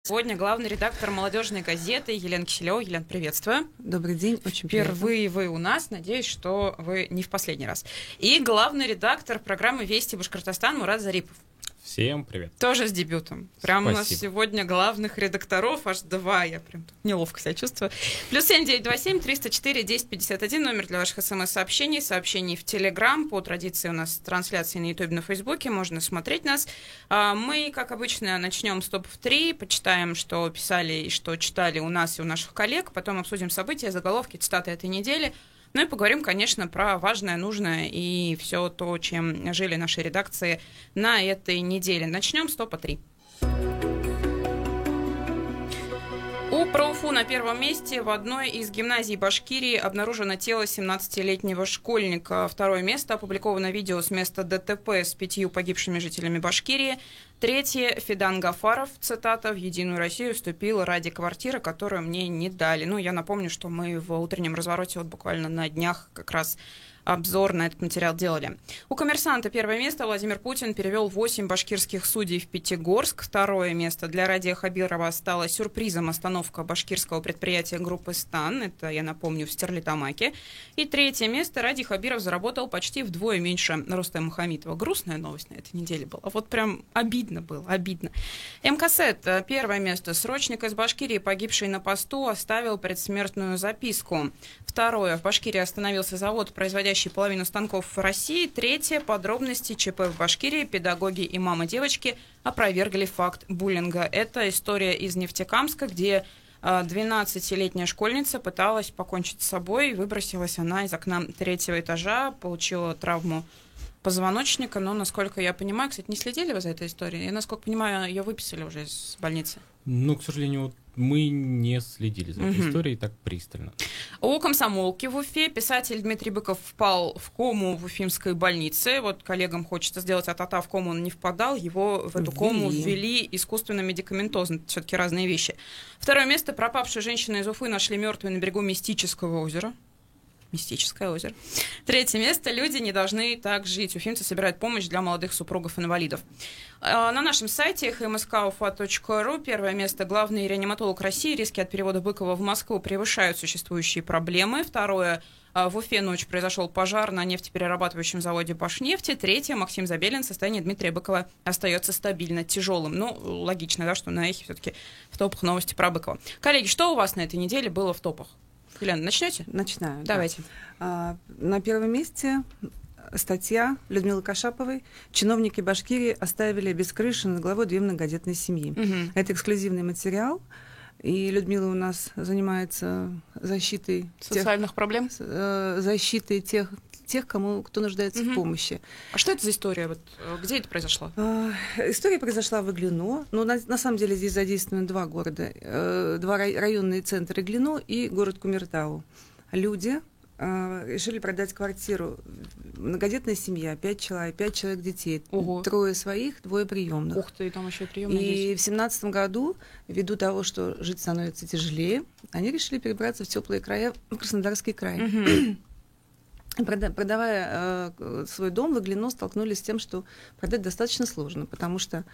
Сегодня главный редактор «Молодежной газеты» Елена Киселева. Елена, приветствую. Добрый день, очень Впервые вы у нас, надеюсь, что вы не в последний раз. И главный редактор программы «Вести Башкортостан» Мурат Зарипов. Всем привет. Тоже с дебютом. Прям Спасибо. У нас сегодня главных редакторов аж два. Я прям неловко себя чувствую. +7 927 304 1051 номер для ваших смс-сообщений, сообщений в Телеграм. По традиции у нас трансляции на Ютубе, на Фейсбуке. Можно смотреть нас. Мы, как обычно, начнем с топов-3, почитаем, что писали и что читали у нас и у наших коллег. Потом обсудим события, заголовки, цитаты этой недели. Ну и поговорим, конечно, про важное, нужное и все то, чем жили наши редакции на этой неделе. Начнем с топа 3. У ПроУФУ на первом месте. В одной из гимназий Башкирии обнаружено тело 17-летнего школьника. Второе место. Опубликовано видео с места ДТП с 5 погибшими жителями Башкирии. Третье. Фидан Гафаров, цитата, «В Единую Россию вступил ради квартиры, которую мне не дали». Ну, я напомню, что мы в утреннем развороте вот буквально на днях как раз обзор на этот материал делали. У «Коммерсанта» первое место. Владимир Путин перевел 8 башкирских судей в Пятигорск. Второе место. Для Радия Хабирова стала сюрпризом остановка башкирского предприятия группы «Стан». Это, я напомню, в Стерлитамаке. И третье место. Радий Хабиров заработал почти вдвое меньше Рустема Хамитова. Грустная новость на этой неделе была. Вот прям обидно было, обидно. МКСЭТ первое место. Срочник из Башкирии, погибший на посту, оставил предсмертную записку. Второе. В Башкирии остановился завод, производящий половину станков в России. Третье. Подробности ЧП в Башкирии. Педагоги и мама девочки опровергли факт буллинга. Это история из Нефтекамска, где 12-летняя школьница пыталась покончить с собой. Выбросилась она из окна 3-го этажа, получила травму позвоночника. Но, насколько я понимаю, кстати, не следили вы за этой историей? Я, насколько понимаю, ее выписали уже из больницы. Ну, к сожалению, мы не следили за этой историей так пристально. У «Комсомолки» в Уфе писатель Дмитрий Быков впал в кому в уфимской больнице. Вот коллегам хочется сделать а-та-та, в кому он не впадал. Его в эту кому ввели искусственно-медикаментозно. Это все-таки разные вещи. Второе место. Пропавшую женщину из Уфы нашли мертвой на берегу Мистического озера. Мистическое озеро. Третье место. Люди не должны так жить. Уфимцы собирают помощь для молодых супругов-инвалидов. На нашем сайте hmsk.ufa.ru первое место. Главный реаниматолог России. Риски от перевода Быкова в Москву превышают существующие проблемы. Второе. В Уфе ночью произошел пожар на нефтеперерабатывающем заводе «Башнефти». Третье. Максим Забелин. Состояние Дмитрия Быкова остается стабильно тяжелым. Ну, логично, да, что на эхе все-таки в топах новости про Быкова. Коллеги, что у вас на этой неделе было в топах? Елена, начнете? Начинаю. Давайте. Да. На первом месте статья Людмилы Кашаповой. Чиновники Башкирии оставили без крыши над головой 2 многодетные семьи. Это эксклюзивный материал. И Людмила у нас занимается защитой социальных проблем, защитой тех, кто нуждается в помощи. А что это за история? Вот, где это произошло? История произошла в Иглино. Но на самом деле здесь задействованы 2 города. 2 районные центры: Иглино и город Кумертау. Люди решили продать квартиру. Многодетная семья, 5 человек детей. Ого. 3 своих, 2 приемных. Ух ты, там еще и приемные И есть. в 2017 году, ввиду того, что жить становится тяжелее, они решили перебраться в теплые края, в Краснодарский край. Продавая свой дом в Иглино, столкнулись с тем, что продать достаточно сложно, потому что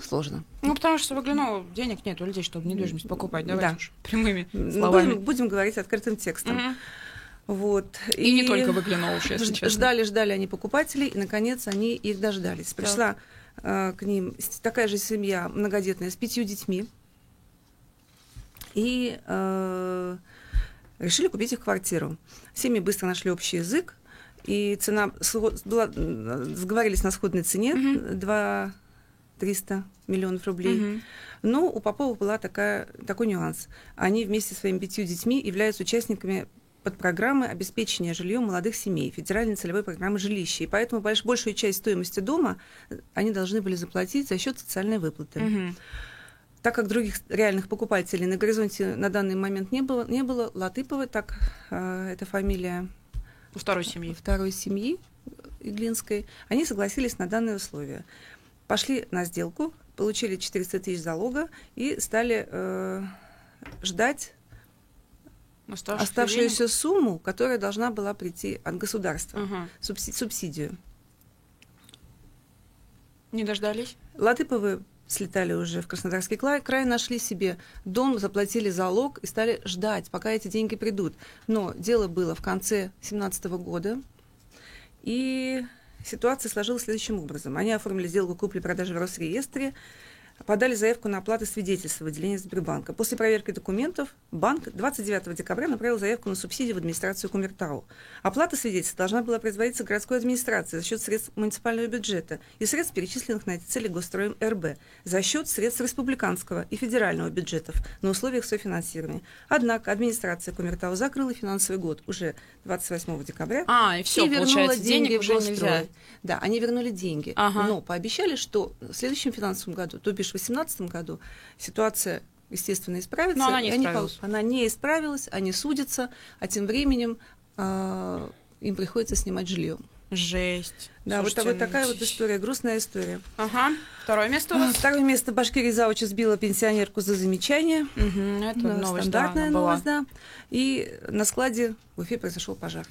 сложно. Ну, потому что в Иглино денег нет у людей, чтобы недвижимость покупать. Давайте Да. уж прямыми словами. Будем говорить открытым текстом. Вот. И не только в Иглино уж, если честно. Ждали они покупателей, и, наконец, они их дождались. Пришла к ним такая же семья многодетная с 5 детьми, и решили купить их квартиру. Семьи быстро нашли общий язык, и цена была, сговорились на сходной цене, 2-300 миллионов рублей. Но у Попова был такой нюанс. Они вместе со своими 5 детьми являются участниками подпрограммы обеспечения жильем молодых семей, федеральной целевой программы жилища. И поэтому большую часть стоимости дома они должны были заплатить за счет социальной выплаты. Так как других реальных покупателей на горизонте на данный момент не было, Латыповы, так это фамилия у второй семьи иглинской, они согласились на данные условия. Пошли на сделку, получили 400 тысяч залога и стали ждать оставшуюся сумму, которая должна была прийти от государства, субсидию. Не дождались? Латыповы слетали уже в Краснодарский край, нашли себе дом, заплатили залог и стали ждать, пока эти деньги придут. Но дело было в конце 2017 года, и ситуация сложилась следующим образом. Они оформили сделку купли-продажи в Росреестре, подали заявку на оплату свидетельства в отделение Сбербанка. После проверки документов банк 29 декабря направил заявку на субсидию в администрацию Кумертау. Оплата свидетельства должна была производиться городской администрацией за счет средств муниципального бюджета и средств, перечисленных на эти цели Госстроем РБ, за счет средств республиканского и федерального бюджетов на условиях софинансирования. Однако администрация Кумертау закрыла финансовый год уже 28 декабря и все, вернула деньги в уже Госстрой. нельзя. Да, они вернули деньги, но пообещали, что в следующем финансовом году, то бишь в 2018 году, ситуация, естественно, исправится. Но она не исправилась. Она не исправилась, они судятся, а тем временем им приходится снимать жилье. Жесть. Да, Слушайте, вот такая вот история, грустная история. Ага. Второе место у вас? Второе место. Башкирия завуч избила пенсионерку за замечание. Это новость, стандартная да, новость, да. И на складе в Уфе произошел пожар.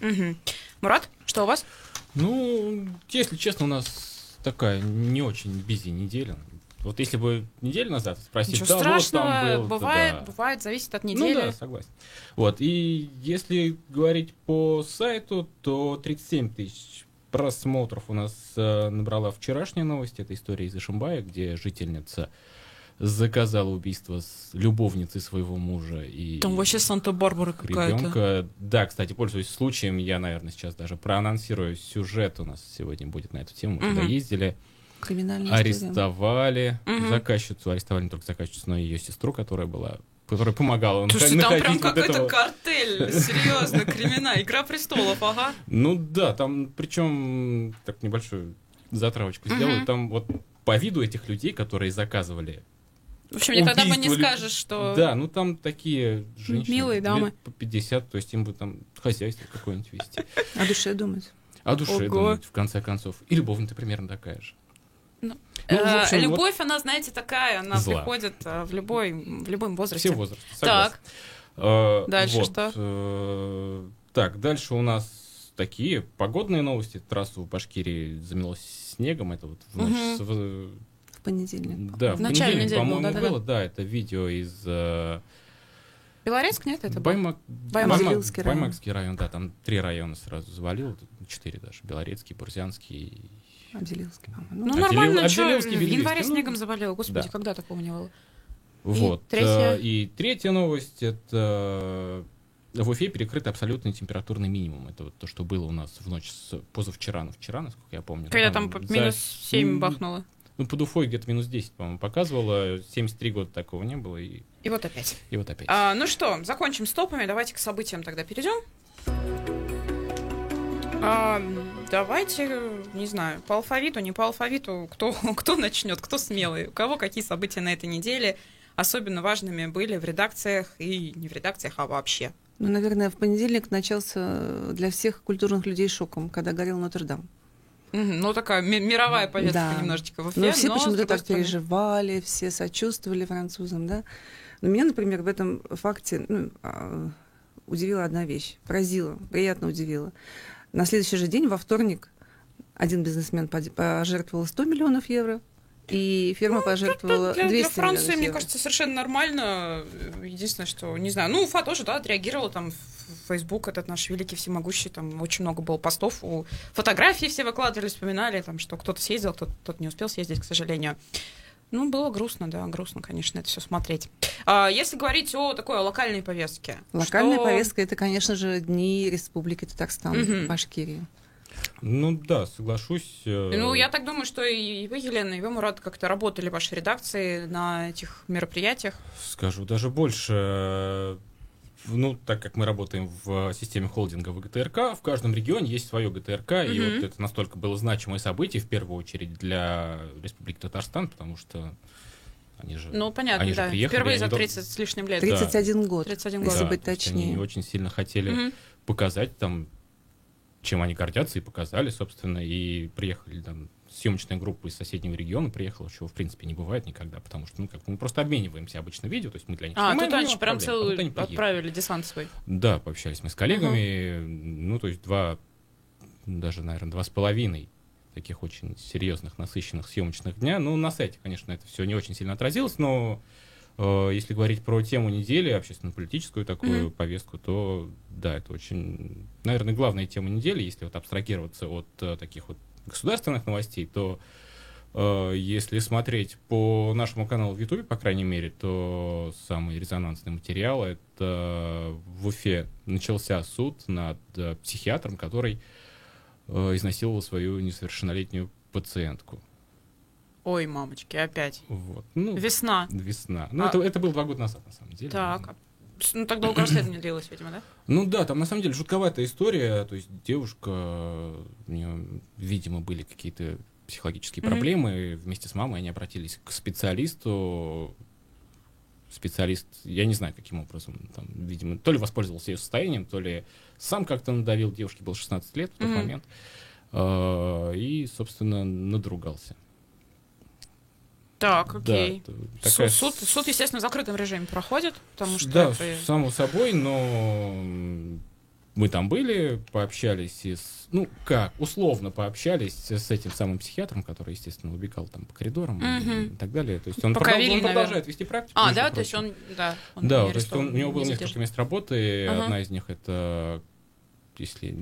Мурат, что у вас? Ну, если честно, у нас такая не очень бизи неделя. Вот если бы неделю назад спросить, ничего страшного, вот там был, бывает, зависит от недели. Ну да, согласен. Вот, и если говорить по сайту, то 37 тысяч просмотров у нас набрала вчерашняя новость. Это история из Ишимбая, где жительница заказала убийство с любовницей своего мужа и там вообще Санта-Барбара какая-то. Ребенка. Да, кстати, пользуясь случаем, я, наверное, сейчас даже проанонсирую сюжет у нас сегодня будет на эту тему. Мы туда ездили. Арестовали заказчицу, арестовали не только заказчицу, но и ее сестру, которая помогала. Слушайте, там прям какой-то картель, серьезно, криминал, Игра престолов, ага. Ну да, там причем так небольшую затравочку сделали, там вот по виду этих людей, которые заказывали. В общем, никогда бы не скажешь, что... Да, ну там такие женщины. Милые дамы. Лет по 50, то есть им бы там хозяйство какое-нибудь вести. О душе думать. О душе думать, в конце концов. И любовь-то примерно такая же. В общем, любовь, она, знаете, такая, она приходит в любом возрасте. Все возрасты, согласен. Так, дальше что? Так, дальше у нас такие погодные новости. Трассу в Башкирии замело снегом, это вот в ночь в понедельник. Да, в понедельник, по-моему, было. Да. Да, это видео из... Белорецк, нет? Это Баймакский район, да, там 3 района сразу завалило, 4 даже, Белорецкий, Бурзянский. Абзелилский, по-моему. Ну, нормально, что в январе снегом заболел. Господи, когда такого не было? Вот. И третья новость, это в Уфе перекрыт абсолютный температурный минимум. Это вот то, что было у нас в ночь с позавчера, вчера, насколько я помню. Когда там минус 7 бахнуло. Ну, под Уфой где-то минус 10, по-моему, показывало. 73 года такого не было. И вот опять. Ну что, закончим с топами. Давайте к событиям тогда перейдем. Давайте, не знаю, по алфавиту, не по алфавиту, кто начнет, кто смелый, у кого какие события на этой неделе особенно важными были в редакциях и не в редакциях, а вообще. Ну, наверное, в понедельник начался для всех культурных людей шоком, когда горел Нотр-Дам. Ну, такая мировая повестка немножечко в Уфе. Но все почему-то так переживали, все сочувствовали французам, да. Но меня, например, в этом факте удивила одна вещь, поразила, приятно удивила. На следующий же день, во вторник, один бизнесмен пожертвовал 100 миллионов евро, и фирма пожертвовала 200 для Франции, миллионов евро. Мне кажется, совершенно нормально. Единственное, что, не знаю, Уфа тоже, да, отреагировала, там, в Facebook, этот наш великий всемогущий, там очень много было постов, фотографии все выкладывали, вспоминали, там, что кто-то съездил, кто-то не успел съездить, к сожалению. Ну, было грустно, да, грустно, конечно, это все смотреть. Если говорить о такой локальной повестке. Локальная повестка — это, конечно же, дни Республики Татарстан, Башкирии. Ну да, соглашусь. Ну, я так думаю, что и вы, Елена, и вы, Мурат, как-то работали в вашей редакции на этих мероприятиях. Скажу даже больше. Ну, так как мы работаем в системе холдинга ВГТРК, в каждом регионе есть свое ГТРК, и вот это настолько было значимое событие, в первую очередь, для Республики Татарстан, потому что они же, понятно, они же приехали. Впервые за 30 с лишним лет. 31 год, 31 если год. быть точнее. Они очень сильно хотели показать там, чем они гордятся, и показали, собственно, и приехали там съемочная группа из соседнего региона приехала, чего, в принципе, не бывает никогда, потому что, мы просто обмениваемся обычно видео, то есть мы для них снимаем. Тут они прям целую отправили десант свой. Да, пообщались мы с коллегами, то есть 2,5 таких очень серьезных, насыщенных съемочных дня. Ну, на сайте, конечно, это все не очень сильно отразилось, но если говорить про тему недели, общественно-политическую такую повестку, то да, это очень, наверное, главная тема недели. Если вот абстрагироваться от таких вот государственных новостей, то если смотреть по нашему каналу в Ютубе, по крайней мере, то самый резонансный материал — это в Уфе начался суд над психиатром, который изнасиловал свою несовершеннолетнюю пациентку. Ой, мамочки, опять. Вот. Ну, Весна. Ну, это было 2 года назад, на самом деле. Так. Ну, так долго расследование длилось, видимо, да? Ну да, там на самом деле жутковатая история. То есть девушка, у нее, видимо, были какие-то психологические проблемы. Вместе с мамой они обратились к специалисту. Специалист, я не знаю, каким образом, там, видимо, то ли воспользовался ее состоянием, то ли сам как-то надавил. Девушке было 16 лет в тот момент. И, собственно, надругался. Так, окей. Да, такая... суд, естественно, в закрытом режиме проходит, потому что... Да, это... само собой, но мы там были, пообщались условно пообщались с этим самым психиатром, который, естественно, убегал там по коридорам и так далее. То есть он продолжает вести практику. Да, то есть он у него было несколько мест работы, одна из них это, если...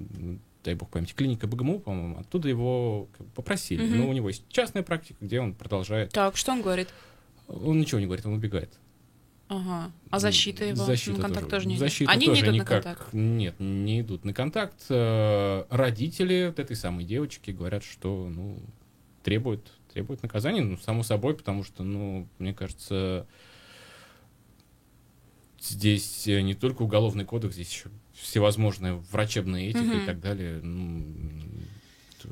дай бог памяти, клиника БГМУ, по-моему, оттуда его попросили. Но у него есть частная практика, где он продолжает. Так, что он говорит? Он ничего не говорит, он убегает. Ага. А защита его? Защита контакт тоже не идет? Защита Они тоже не идут никак, на контакт? Нет, не идут на контакт. Родители вот этой самой девочки говорят, что требуют наказания, само собой, потому что, мне кажется, здесь не только уголовный кодекс, здесь еще всевозможные врачебные этики и так далее.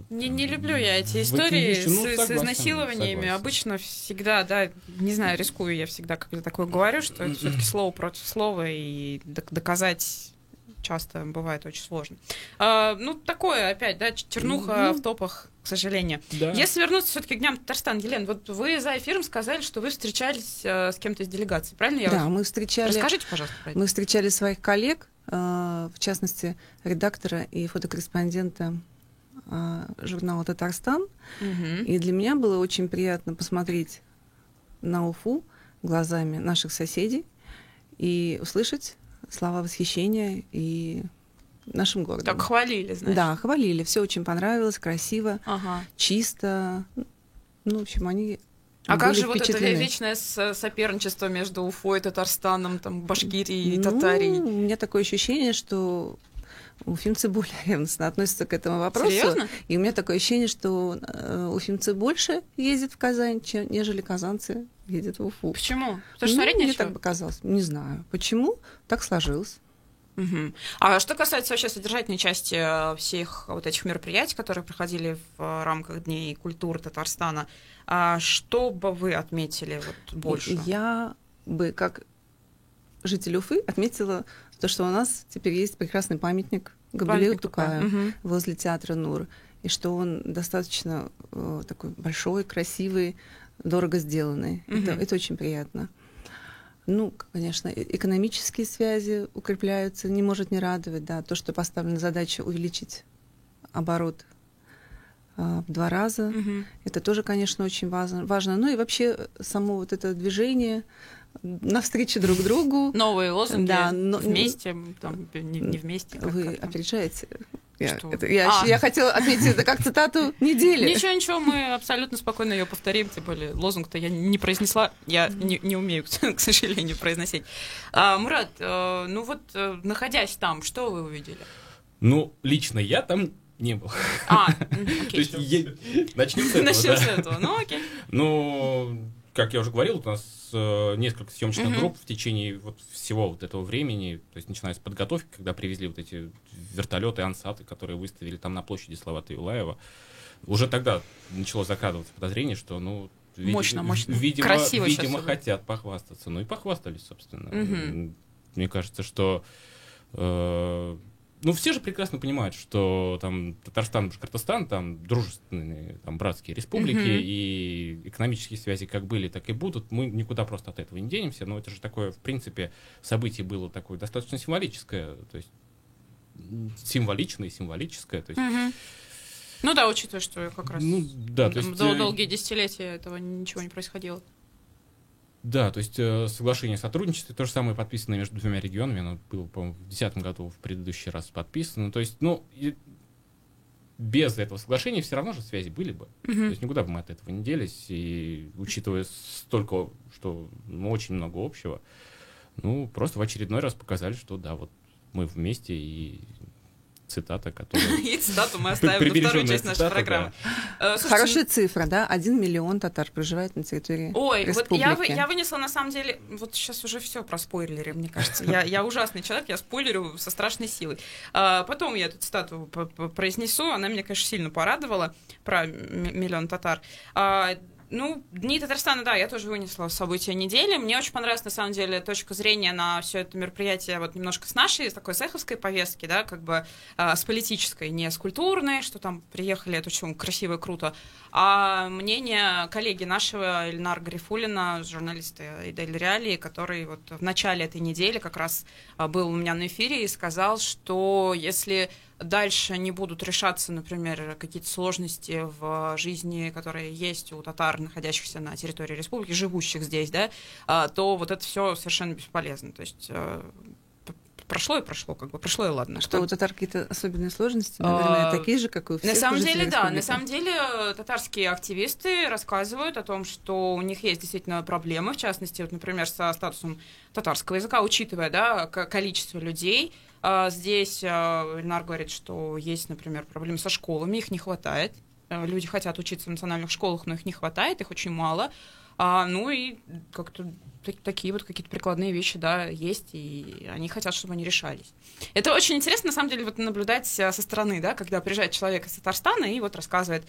Не люблю я эти истории с изнасилованиями. Согласен. Обычно всегда, да, не знаю, рискую я всегда, когда такое говорю, что это все-таки слово против слова, и доказать часто бывает очень сложно. Такое опять, да, чернуха в топах, к сожалению. Да. Если вернуться все-таки к дням Татарстана, Елена, вот вы за эфиром сказали, что вы встречались с кем-то из делегации, правильно? Мы встречали... Расскажите, пожалуйста, про это. Мы встречали своих коллег, в частности, редактора и фотокорреспондента журнала «Татарстан». И для меня было очень приятно посмотреть на Уфу глазами наших соседей и услышать слова восхищения и нашим городом. Так хвалили, значит. Да, хвалили. Все очень понравилось, красиво, чисто. В общем, они А как были же вот это впечатлены. вечное соперничество между Уфой, Татарстаном, Башкирией и Татарией? У меня такое ощущение, что уфимцы более ревностно относятся к этому вопросу. Серьезно? И у меня такое ощущение, что уфимцы больше ездят в Казань, нежели казанцы ездят в Уфу. Почему? Потому что смотреть мне нечего? так показалось. Не знаю. Почему? Так сложилось. А что касается вообще содержательной части всех вот этих мероприятий, которые проходили в рамках Дней культуры Татарстана, что бы вы отметили больше? Я бы, как житель Уфы, отметила то, что у нас теперь есть прекрасный памятник Габделею Тукаю возле театра НУР, и что он достаточно такой большой, красивый, дорого сделанный. Это очень приятно. Конечно, экономические связи укрепляются, не может не радовать, да, то, что поставлена задача увеличить оборот в 2 раза, это тоже, конечно, очень важно. И вообще само вот это движение навстречу друг другу. Новые лозунги, да, вместе, не вместе. Вы опережаете. Я хотела отметить это как цитату недели. Ничего, мы абсолютно спокойно ее повторим, тем более лозунг-то я не произнесла, я не умею, к сожалению, произносить. Мурат, находясь там, что вы увидели? Лично я там не был. Окей. Начнем с этого. Окей. Как я уже говорил, у нас несколько съемочных групп в течение всего этого времени, то есть начиная с подготовки, когда привезли вот эти вертолеты, ансаты, которые выставили там на площади Салавата Юлаева, уже тогда начало закрадываться подозрение, что, мощно. Видимо, хотят похвастаться. И похвастались, собственно. Мне кажется, что... все же прекрасно понимают, что там Татарстан, Башкортостан, там дружественные, там братские республики, и экономические связи как были, так и будут. Мы никуда просто от этого не денемся, но это же такое, в принципе, событие было такое достаточно символическое, то есть символичное, то есть Ну да, учитывая, что как раз да, то есть, долгие десятилетия этого ничего не происходило. Да, то есть соглашение о сотрудничестве, то же самое подписано между двумя регионами, оно было, по-моему, в 2010 году в предыдущий раз подписано. То есть, без этого соглашения все равно же связи были бы. То есть никуда бы мы от этого не делись. И учитывая столько, что очень много общего, просто в очередной раз показали, что да, вот мы вместе, и цитата, которая... И цитату мы оставим на вторую часть нашей программы. Хорошая цифра, да? 1 миллион татар проживает на территории республики. Вот я вынесла, на самом деле, вот сейчас уже все проспойлерили, мне кажется. Я ужасный человек, я спойлерю со страшной силой. Потом я эту цитату произнесу, она меня, конечно, сильно порадовала, про миллион татар. Дни Татарстана, да, я тоже вынесла события недели. Мне очень понравилась, на самом деле, точка зрения на все это мероприятие вот немножко с нашей, с такой цеховской повестки, да, как бы с политической, не с культурной, что там приехали, это очень красиво и круто, а мнение коллеги нашего Ильнара Гарифуллина, журналиста Идель Реалии, который вот в начале этой недели как раз был у меня на эфире и сказал, что если дальше не будут решаться, например, какие-то сложности в жизни, которые есть у татар, находящихся на территории республики, живущих здесь, да, то вот это все совершенно бесполезно. То есть прошло и прошло, как бы прошло и ладно. Что у татар какие-то особенные сложности, наверное, такие же, как и у всех. На самом деле, да. республики. На самом деле, татарские активисты рассказывают о том, что у них есть действительно проблемы, в частности, вот, например, со статусом татарского языка, учитывая, да, количество людей. Здесь Ильнар говорит, что есть, например, проблемы со школами, их не хватает. Люди хотят учиться в национальных школах, но их не хватает, их очень мало. И как-то такие вот какие-то прикладные вещи, да, есть, и они хотят, чтобы они решались. Это очень интересно, на самом деле, вот наблюдать со стороны, да, когда приезжает человек из Татарстана и вот рассказывает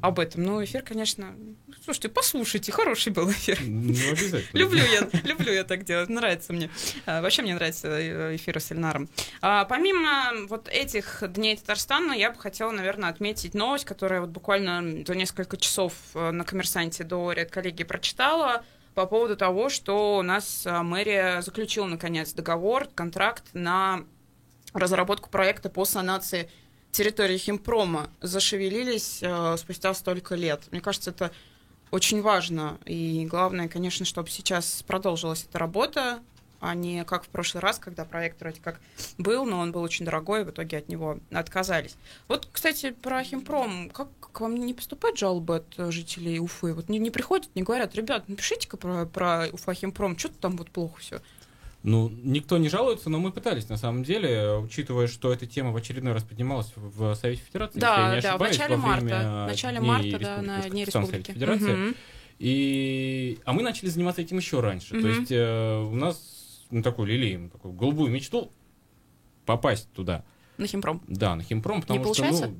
об этом. Эфир, конечно... Слушайте, послушайте, хороший был эфир. Обязательно. Люблю я так делать, нравится мне. Вообще мне нравятся эфиры с Ильнаром. Помимо вот этих дней Татарстана, я бы хотела, наверное, отметить новость, которая вот буквально за несколько часов на «Коммерсанте» до редколлегии прочитала, по поводу того, что у нас мэрия заключила, наконец, договор, контракт на разработку проекта по санации территории химпрома. Зашевелились спустя столько лет. Мне кажется, это очень важно. И главное, конечно, чтобы сейчас продолжилась эта работа, а не как в прошлый раз, когда проект вроде как был, но он был очень дорогой, и в итоге от него отказались. Вот, кстати, про химпром. Как к вам не поступают жалобы от жителей Уфы? Вот не приходят, не говорят: ребят, напишите-ка про Уфа химпром, что-то там вот плохо все. Никто не жалуется, но мы пытались, на самом деле, учитывая, что эта тема в очередной раз поднималась в Совете Федерации, да, если я не да, ошибаюсь, в начале марта, да, на Дне Республики. Федерации. А мы начали заниматься этим еще раньше. То есть у нас такую лелеем, такую голубую мечту попасть туда. На химпром. Да, на химпром, потому не что получается?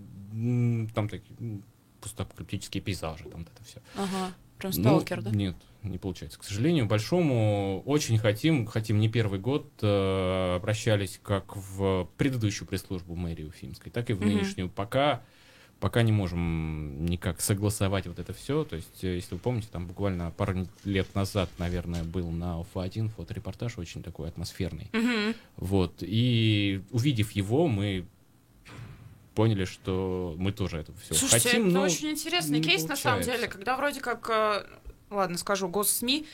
Там такие постапокалиптические пейзажи, там вот это все. Ага, прям сталкер, да? Нет, не получается. К сожалению, большому очень хотим не первый год, обращались как в предыдущую пресс-службу мэрии Уфимской, так и в нынешнюю. Пока не можем никак согласовать вот это все. То есть, если вы помните, там буквально пару лет назад, наверное, был на Уфа-1 фоторепортаж очень такой атмосферный. Вот. И увидев его, мы поняли, что мы тоже это все хотим. Это очень интересный кейс, на самом деле, когда вроде как... Ладно, скажу, госсми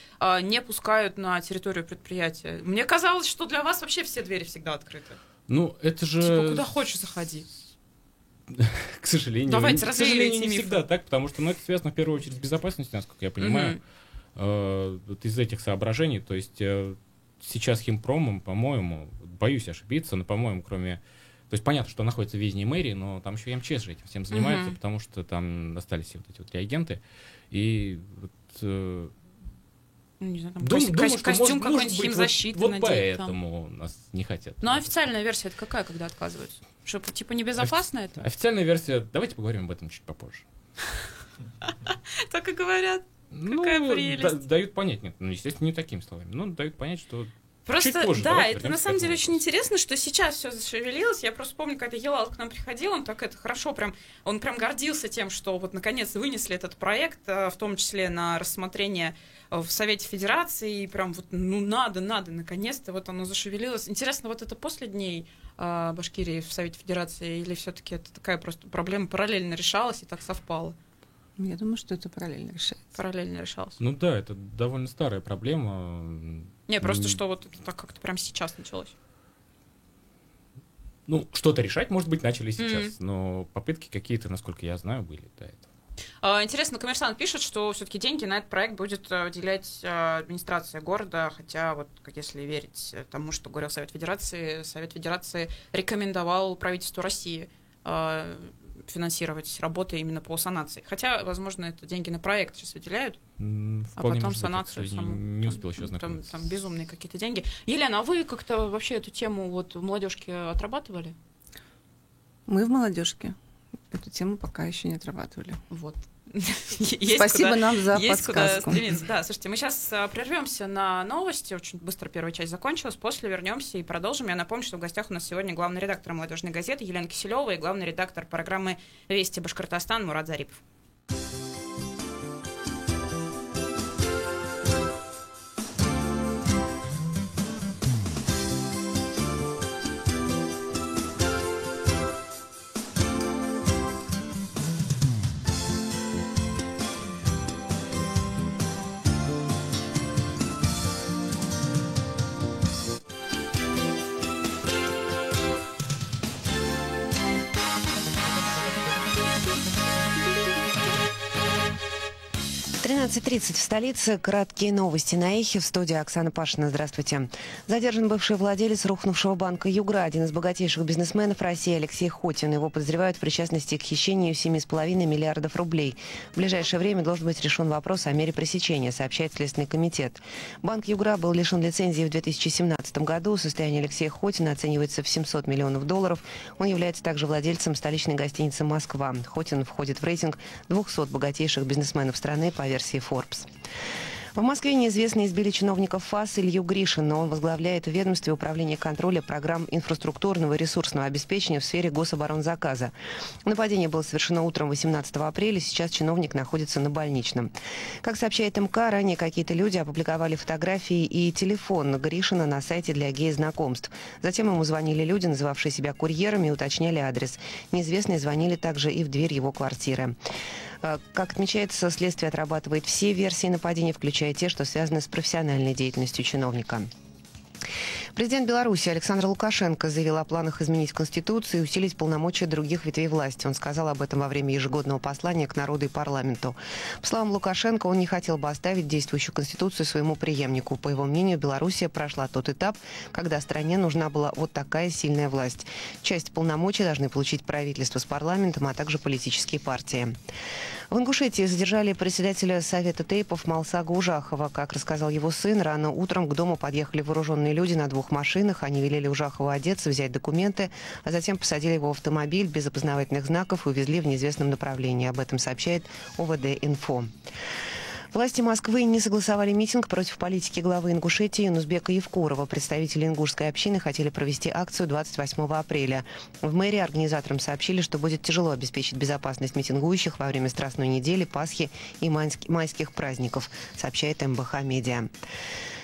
не пускают на территорию предприятия. Мне казалось, что для вас вообще все двери всегда открыты. Это же... Типа, куда хочешь, заходи. К сожалению. Давайте развеивайте не всегда так, потому что это связано в первую очередь с безопасностью, насколько я понимаю. Вот из этих соображений. То есть сейчас химпромом, по-моему, боюсь ошибиться, но, по-моему, кроме... То есть понятно, что находится в ведении мэрии, но там еще и МЧС же этим всем занимается, потому что там остались все вот эти вот реагенты. И не знаю, там думаю, костюм какой-нибудь химзащиты вот надеть. Поэтому нас не хотят. Ну, официальная версия это какая, когда отказываются? Что, типа, небезопасно это? Официальная версия... Давайте поговорим об этом чуть попозже. Так и говорят. Какая прелесть. Дают понять, нет, естественно, не такими словами, но дают понять, что Просто, чуть позже. да, Давайте это на самом деле очень интересно, что сейчас все зашевелилось. Я просто помню, когда Елал к нам приходил, он так это хорошо он прям гордился тем, что вот наконец вынесли этот проект, в том числе на рассмотрение в Совете Федерации, и прям вот, надо, наконец-то вот оно зашевелилось. Интересно, вот это после дней Башкирии в Совете Федерации, или все-таки это такая просто проблема параллельно решалась и так совпало? Я думаю, что это параллельно решается. Параллельно решалось. Ну да, это довольно старая проблема. Не, просто что вот это так как-то прям сейчас началось. Ну, что-то решать, может быть, начали сейчас, но попытки какие-то, насколько я знаю, были до этого. Интересно, «Коммерсант» пишет, что все-таки деньги на этот проект будет выделять администрация города, хотя вот если верить тому, что говорил Совет Федерации рекомендовал правительству России финансировать работы именно по санации. Хотя, возможно, это деньги на проект сейчас выделяют, а потом санацию саму. Не успел еще ознакомиться. Там безумные какие-то деньги. Елена, а вы как-то вообще эту тему вот в молодежке отрабатывали? Мы в молодежке эту тему пока еще не отрабатывали. Вот. Спасибо нам за подсказку. Да, слушайте, мы сейчас прервемся на новости. Очень быстро первая часть закончилась. После вернемся и продолжим. Я напомню, что в гостях у нас сегодня главный редактор «Молодежной газеты» Елена Киселева и главный редактор программы «Вести Башкортостан» Мурат Зарипов. 13:30 в столице. Краткие новости на Эхе. В студии Оксана Пашина. Здравствуйте. Задержан бывший владелец рухнувшего банка «Югра», один из богатейших бизнесменов России Алексей Хотин. Его подозревают в причастности к хищению 7,5 миллиардов рублей. В ближайшее время должен быть решен вопрос о мере пресечения, сообщает Следственный комитет. Банк «Югра» был лишен лицензии в 2017 году. Состояние Алексея Хотина оценивается в $700 миллионов. Он является также владельцем столичной гостиницы «Москва». Хотин входит в рейтинг 200 богатейших бизнесменов страны по версии Forbes. В Москве неизвестные избили чиновников ФАС Илью Гришина. Он возглавляет в ведомстве управления контроля программ инфраструктурного и ресурсного обеспечения в сфере гособоронзаказа. Нападение было совершено утром 18 апреля. Сейчас чиновник находится на больничном. Как сообщает МК, ранее какие-то люди опубликовали фотографии и телефон Гришина на сайте для гей-знакомств. Затем ему звонили люди, называвшие себя курьерами, и уточняли адрес. Неизвестные звонили также и в дверь его квартиры. Как отмечается, следствие отрабатывает все версии нападения, включая те, что связаны с профессиональной деятельностью чиновника. Президент Беларуси Александр Лукашенко заявил о планах изменить Конституцию и усилить полномочия других ветвей власти. Он сказал об этом во время ежегодного послания к народу и парламенту. По словам Лукашенко, он не хотел бы оставить действующую Конституцию своему преемнику. По его мнению, Белоруссия прошла тот этап, когда стране нужна была вот такая сильная власть. Часть полномочий должны получить правительство с парламентом, а также политические партии. В Ингушетии задержали председателя Совета тейпов Малсага Ужахова. Как рассказал его сын, рано утром к дому подъехали вооруженные люди на 2 машинах. Они велели Ужахову одеться, взять документы, а затем посадили его в автомобиль без опознавательных знаков и увезли в неизвестном направлении. Об этом сообщает ОВД-Инфо. Власти Москвы не согласовали митинг против политики главы Ингушетии Нузбека Евкурова. Представители ингушской общины хотели провести акцию 28 апреля. В мэрии организаторам сообщили, что будет тяжело обеспечить безопасность митингующих во время Страстной недели, Пасхи и майских праздников, сообщает МБХ Медиа.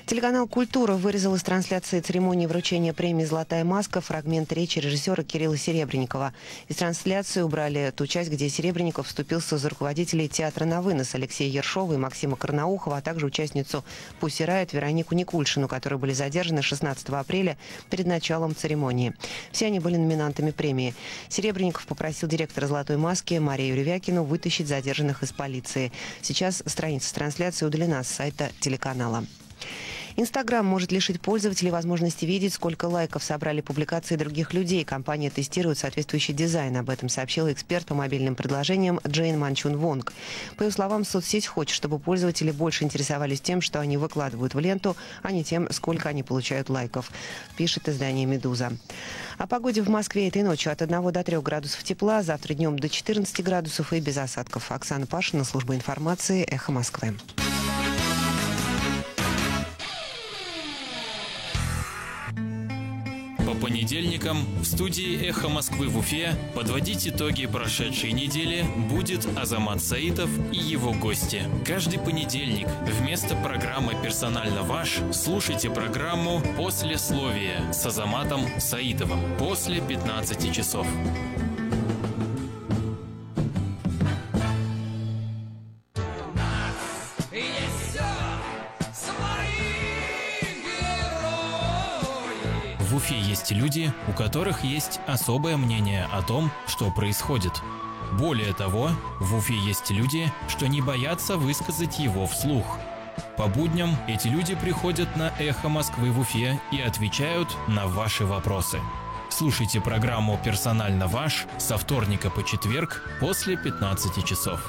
Телеканал «Культура» вырезал из трансляции церемонии вручения премии «Золотая маска» фрагмент речи режиссера Кирилла Серебренникова. Из трансляции убрали ту часть, где Серебренников вступился за руководителей театра «На вынос» Алексея Ершова и Максима Карнаухова, а также участницу «Пусси Райот» Веронику Никульшину, которые были задержаны 16 апреля перед началом церемонии. Все они были номинантами премии. Серебренников попросил директора «Золотой маски» Марию Ревякину вытащить задержанных из полиции. Сейчас страница трансляции удалена с сайта телеканала. Инстаграм может лишить пользователей возможности видеть, сколько лайков собрали публикации других людей. Компания тестирует соответствующий дизайн. Об этом сообщила эксперт по мобильным приложениям Джейн Манчун Вонг. По ее словам, соцсеть хочет, чтобы пользователи больше интересовались тем, что они выкладывают в ленту, а не тем, сколько они получают лайков, пишет издание «Медуза». О погоде в Москве этой ночью от 1 до 3 градусов тепла, завтра днем до 14 градусов и без осадков. Оксана Пашина, служба информации, Эхо Москвы. По понедельникам в студии «Эхо Москвы» в Уфе подводить итоги прошедшей недели будет Азамат Саитов и его гости. Каждый понедельник вместо программы «Персонально ваш» слушайте программу «Послесловие» с Азаматом Саитовым после 15 часов. В Уфе есть люди, у которых есть особое мнение о том, что происходит. Более того, в Уфе есть люди, что не боятся высказать его вслух. По будням эти люди приходят на «Эхо Москвы» в Уфе и отвечают на ваши вопросы. Слушайте программу «Персонально ваш» со вторника по четверг после 15 часов.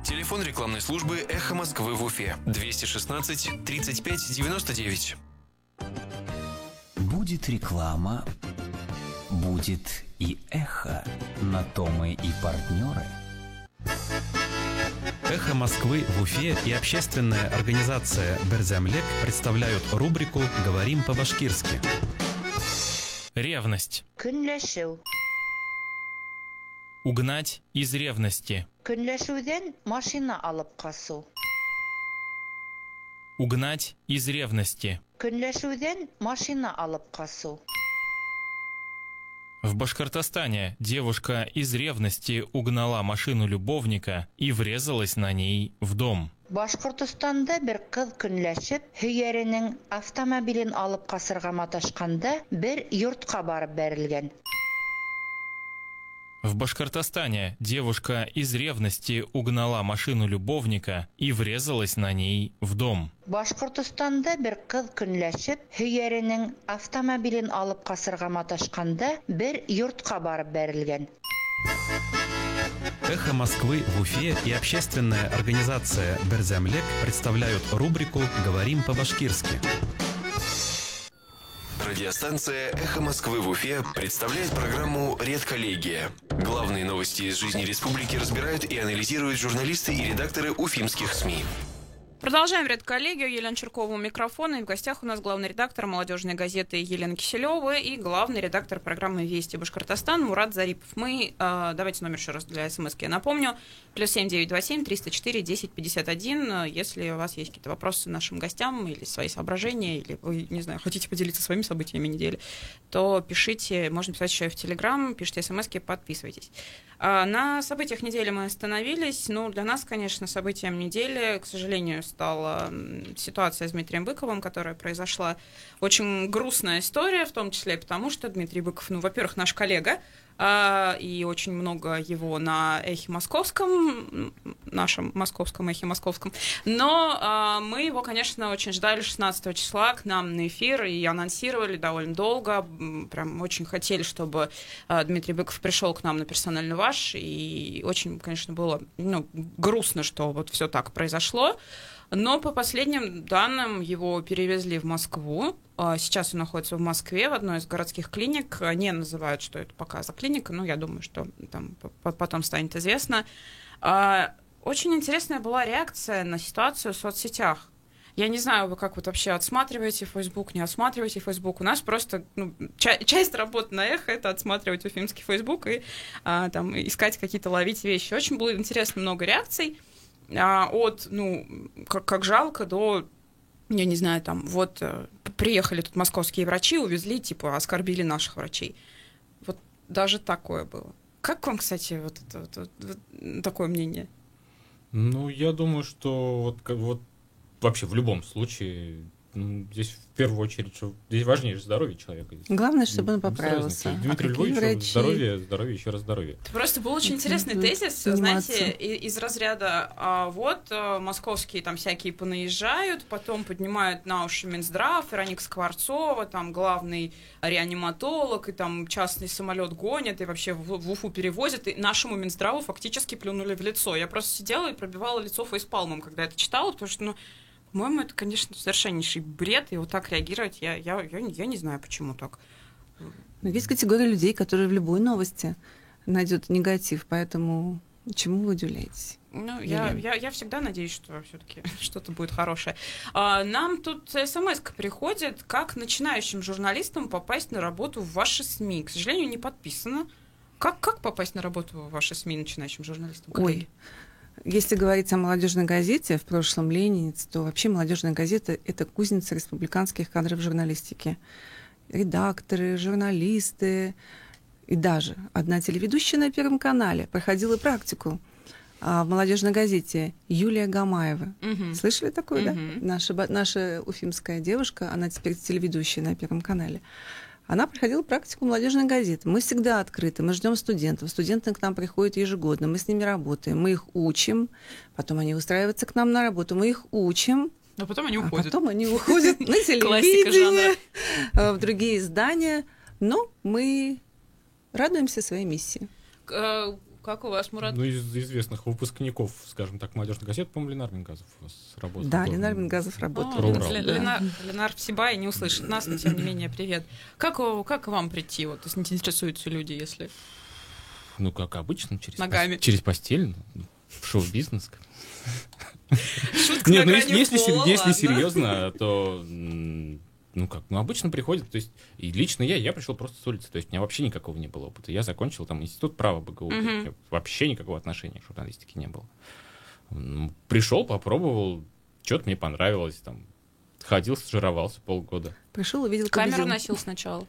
Телефон рекламной службы «Эхо Москвы» в Уфе 216 35 99. Будет реклама, будет и эхо. На то мы и партнеры. «Эхо Москвы» в Уфе и общественная организация «Берзямлек» представляют рубрику «Говорим по-башкирски». Ревность. Көнләшү. Угнать из ревности. Көнләшүдән машина алып касу. Угнать из ревности. Көнләшүдән машина алып касу. В Башкортостане девушка из ревности угнала машину любовника и врезалась на ней в дом. Башкортостанда бер кыз көнләшеп, һөйәренең автомобилен алып касырга маташканда, бер йортка барып бәрелгән. В Башкортостане девушка из ревности угнала машину любовника и врезалась на ней в дом. Башкортостанда бер кыз көнләшеп, һөйәренең автомобилен алып касырга маташканда, бер йортка барып бәрелгән. «Эхо Москвы» в Уфе и общественная организация «Берзямлек» представляют рубрику «Говорим по-башкирски». Радиостанция «Эхо Москвы» в Уфе представляет программу «Редколлегия». Главные новости из жизни республики разбирают и анализируют журналисты и редакторы уфимских СМИ. Продолжаем редколлегию. Елена Черкова у микрофона. И в гостях у нас главный редактор молодежной газеты Елена Киселева и главный редактор программы «Вести Башкортостан» Мурат Зарипов. Мы, давайте номер еще раз для СМС-ки я напомню, +7 927 304 10 51. Если у вас есть какие-то вопросы нашим гостям или свои соображения, или вы, не знаю, хотите поделиться своими событиями недели, то пишите, можно писать еще и в Телеграм, пишите СМС-ки, подписывайтесь. На событиях недели мы остановились. Ну, для нас, конечно, событием недели, к сожалению, стала ситуация с Дмитрием Быковым, которая произошла. Очень грустная история, в том числе потому, что Дмитрий Быков, ну, во-первых, наш коллега, и очень много его на «Эхе Московском», нашем московском «Эхе Московском». Но мы его, конечно, очень ждали 16 числа к нам на эфир и анонсировали довольно долго. Прям очень хотели, чтобы Дмитрий Быков пришел к нам на «Персонально ваш». И очень, конечно, было грустно, что вот все так произошло. Но по последним данным его перевезли в Москву. Сейчас он находится в Москве в одной из городских клиник. Не называют, что это пока за клиника, но я думаю, что там потом станет известно. Очень интересная была реакция на ситуацию в соцсетях. Я не знаю, вы как вот вообще отсматриваете Facebook, не отсматриваете Facebook. У нас просто часть работы на «Эхо» — это отсматривать уфимский Facebook и там искать какие-то, ловить вещи. Очень было интересно много реакций. От, как жалко, до, я не знаю, там, вот, приехали тут московские врачи, увезли, типа, оскорбили наших врачей. Вот даже такое было. Как вам, кстати, вот такое мнение? Ну, я думаю, что вот вообще в любом случае здесь в первую очередь, что здесь важнее же здоровье человека. Главное, чтобы он поправился. Дмитрий Львович, здоровье, еще раз здоровье. Это просто был очень интересный тезис, знаете, из разряда, вот московские там всякие понаезжают, потом поднимают на уши Минздрав, Вероника Скворцова, там главный реаниматолог, и там частный самолет гонят, и вообще в Уфу перевозят, и нашему Минздраву фактически плюнули в лицо. Я просто сидела и пробивала лицо фейспалмом, когда это читала, потому что, по-моему, это, конечно, совершеннейший бред, и вот так реагировать, я не знаю, почему так. Но есть категория людей, которые в любой новости найдут негатив, поэтому Чему вы удивляетесь? Ну, я всегда надеюсь, что все-таки что-то будет хорошее. Нам тут смс-ка приходит, как начинающим журналистам попасть на работу в ваши СМИ. К сожалению, не подписано. Как попасть на работу в ваши СМИ начинающим журналистам? Ой, если говорить о молодежной газете, в прошлом «Ленинец», то вообще молодежная газета — это кузница республиканских кадров журналистики. Редакторы, журналисты и даже одна телеведущая на Первом канале проходила практику в молодежной газете, Юлия Гамаева. Слышали такое, да? Наша уфимская девушка, она теперь телеведущая на Первом канале. Она проходила практику молодежной газеты. Мы всегда открыты, мы ждем студентов. Студенты к нам приходят ежегодно, мы с ними работаем, мы их учим, потом они устраиваются к нам на работу, мы их учим. А потом они уходят. Потом они уходят на телевидение, в другие издания. Но мы радуемся своей миссии. Как у вас, Мурат? Ну, из известных выпускников, скажем так, молодежных газет, по-моему, Ленар Мингазов у вас работал. Да, Ленар Мингазов работал. Ленар в Сибае не услышит нас, но тем не менее, привет. Как вам прийти, вот, если интересуются люди, если... Ну, как обычно, ногами. Через постель, в шоу-бизнес. Шутка на грани пола. Если серьезно, то... обычно приходят, то есть, и лично я пришел просто с улицы, то есть, у меня вообще никакого не было опыта. Я закончил там институт права БГУ, вообще никакого отношения к журналистике не было. Пришел, попробовал, что-то мне понравилось, там, ходил, стажировался полгода. Пришел, увидел камеру носил сначала.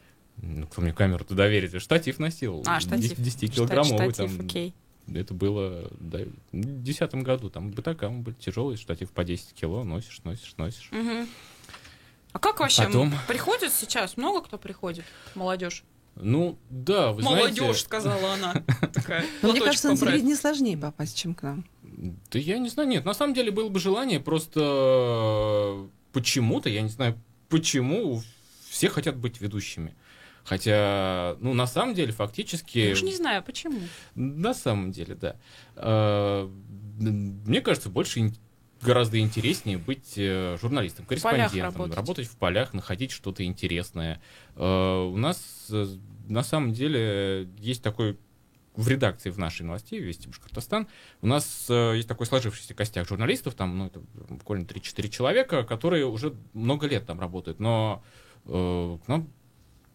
Кто мне камеру туда верит? Штатив носил. Штатив. 10-килограммовый. Штатив, окей. Это было в 2010 году. Там бытакам был тяжелый штатив по 10 кило, носишь. А как вообще приходят сейчас? Много кто приходит? Молодежь? Ну, да, вы знаете... Молодежь, сказала она. Мне кажется, на телевидение сложнее попасть, чем к нам. Да я не знаю, нет. На самом деле было бы желание, просто почему-то, я не знаю, почему все хотят быть ведущими. Хотя, на самом деле, фактически... Я уж не знаю, почему. На самом деле, да. Мне кажется, гораздо интереснее быть журналистом, корреспондентом, работать в полях, находить что-то интересное. У нас, на самом деле, есть такой... В редакции в нашей новостей «Вести Башкортостан» у нас есть такой сложившийся костяк журналистов, там, это буквально 3-4 человека, которые уже много лет там работают, но к нам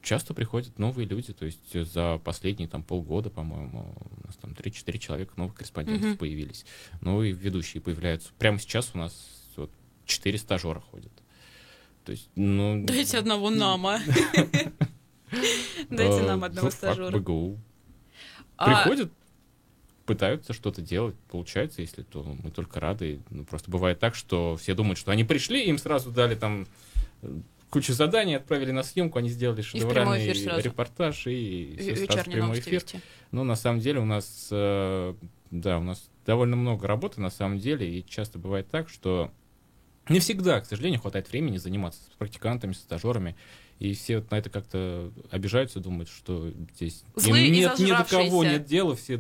часто приходят новые люди, то есть за последние полгода, по-моему, у нас там 3-4 человека новых корреспондентов появились. Новые ведущие появляются. Прямо сейчас у нас 4 стажера ходят. То есть, Дайте одного нам, а? Дайте нам одного стажера. БГУ. Приходят, пытаются что-то делать, получается, если то мы только рады. Просто бывает так, что все думают, что они пришли, им сразу дали там кучу заданий, отправили на съемку, они сделали шедевральный репортаж и все сразу в прямой эфир. Но на самом деле у нас довольно много работы на самом деле, и часто бывает так, что не всегда, к сожалению, хватает времени заниматься с практикантами, с стажерами, и все на это как-то обижаются, думают, что здесь нет ни до кого нет дела, все,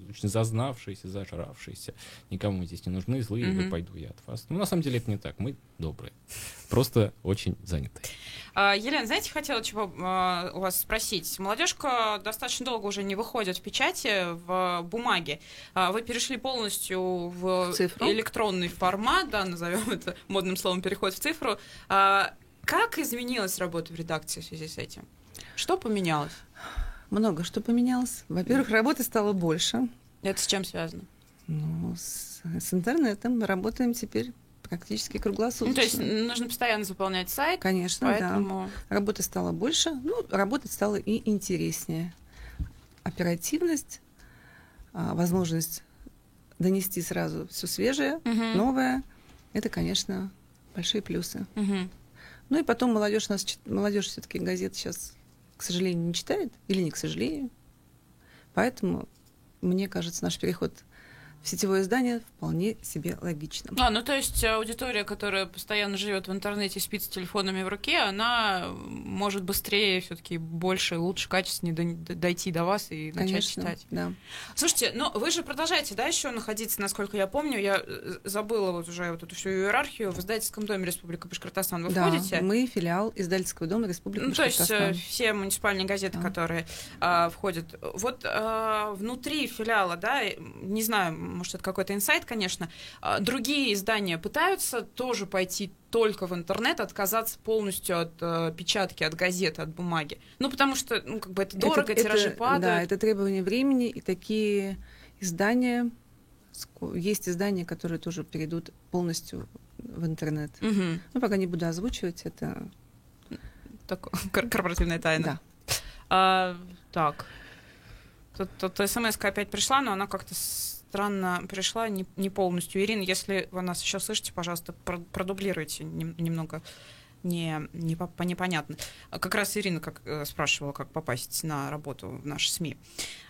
очень зазнавшиеся, зажравшиеся, никому здесь не нужны, злые, пойду я от вас. На самом деле это не так, мы добрые, просто очень заняты. Елена, знаете, хотела чего у вас спросить. Молодежка достаточно долго уже не выходит в печати, в бумаге. Вы перешли полностью в электронный формат, назовем это модным словом, переход в цифру. Как изменилась работа в редакции в связи с этим? Что поменялось? Много что поменялось. Во-первых, работы стало больше. Это с чем связано? С интернетом мы работаем теперь практически круглосуточно. То есть нужно постоянно заполнять сайт? Конечно, поэтому... да. Работы стало больше, работать стало и интереснее. Оперативность, возможность донести сразу все свежее, новое, это, конечно, большие плюсы. И потом молодежь все-таки газет сейчас, к сожалению, не читает, или не к сожалению. Поэтому, мне кажется, наш переход в сетевое издание вполне себе логично. Ну то есть аудитория, которая постоянно живет в интернете, спит с телефонами в руке, она может быстрее, все-таки больше, лучше, качественнее дойти до вас и начать читать. Да. Слушайте, но вы же продолжаете, да, еще находиться, насколько я помню, я забыла вот уже вот эту всю иерархию, в издательском доме Республика Башкортостан вы входите? Да, мы филиал издательского дома Республики Башкортостан. То есть все муниципальные газеты, которые входят. Вот внутри филиала, да, не знаю, может, это какой-то инсайт, конечно, другие издания пытаются тоже пойти только в интернет, отказаться полностью от печатки, от газеты, от бумаги. Ну, потому что, как бы это дорого, тиражи падают. Да, это требование времени, и такие издания, есть издания, которые тоже перейдут полностью в интернет. Угу. Ну, пока не буду озвучивать, это... Корпоративная тайна. Да. Так. Тут смс-ка опять пришла, но она как-то странно пришла, не полностью. Ирина, если вы нас еще слышите, пожалуйста, продублируйте немного непонятно. Как раз Ирина спрашивала, как попасть на работу в наши СМИ.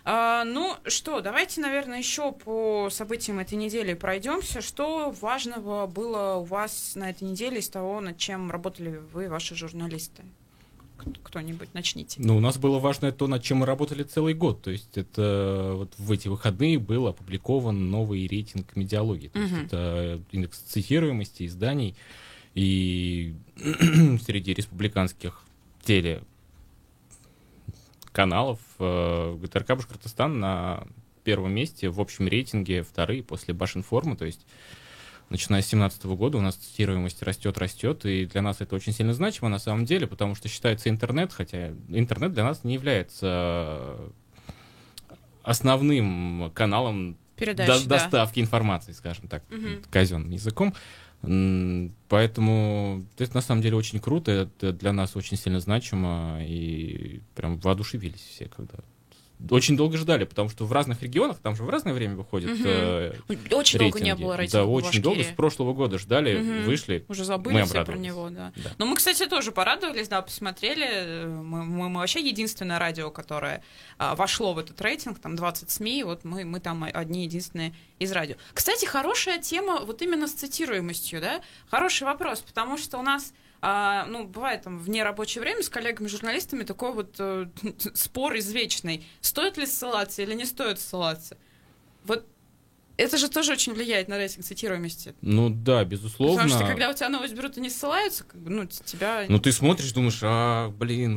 Ну что, давайте, наверное, еще по событиям этой недели пройдемся. Что важного было у вас на этой неделе из того, над чем работали вы, ваши журналисты? Кто-нибудь, начните. Ну, у нас было важное то, над чем мы работали целый год. То есть это вот в эти выходные был опубликован новый рейтинг медиалогии. То есть это индекс цитируемости изданий. И среди республиканских телеканалов ГТРК Башкортостан на первом месте в общем рейтинге, вторые после Башинформа. То есть начиная с 2017 года у нас цитируемость растет, и для нас это очень сильно значимо на самом деле, потому что считается интернет, хотя интернет для нас не является основным каналом доставки информации, скажем так, казенным языком. Поэтому это на самом деле очень круто, это для нас очень сильно значимо, и прям воодушевились все, когда... Очень долго ждали, потому что в разных регионах, там же в разное время выходят очень долго не было рейтинга. Да, очень долго, с прошлого года ждали, вышли. Уже забыли все про него, да. Но мы, кстати, тоже порадовались, да, посмотрели. Мы вообще единственное радио, которое вошло в этот рейтинг, там 20 СМИ, вот мы там одни единственные из радио. Кстати, хорошая тема вот именно с цитируемостью, да? Хороший вопрос, потому что у нас... бывает там в нерабочее время с коллегами-журналистами такой вот спор извечный. Стоит ли ссылаться или не стоит ссылаться? Вот это же тоже очень влияет на рейтинг цитируемости. Ну да, безусловно. Потому что когда у тебя новость берут и не ссылаются, тебя... Ну ты смотришь, думаешь,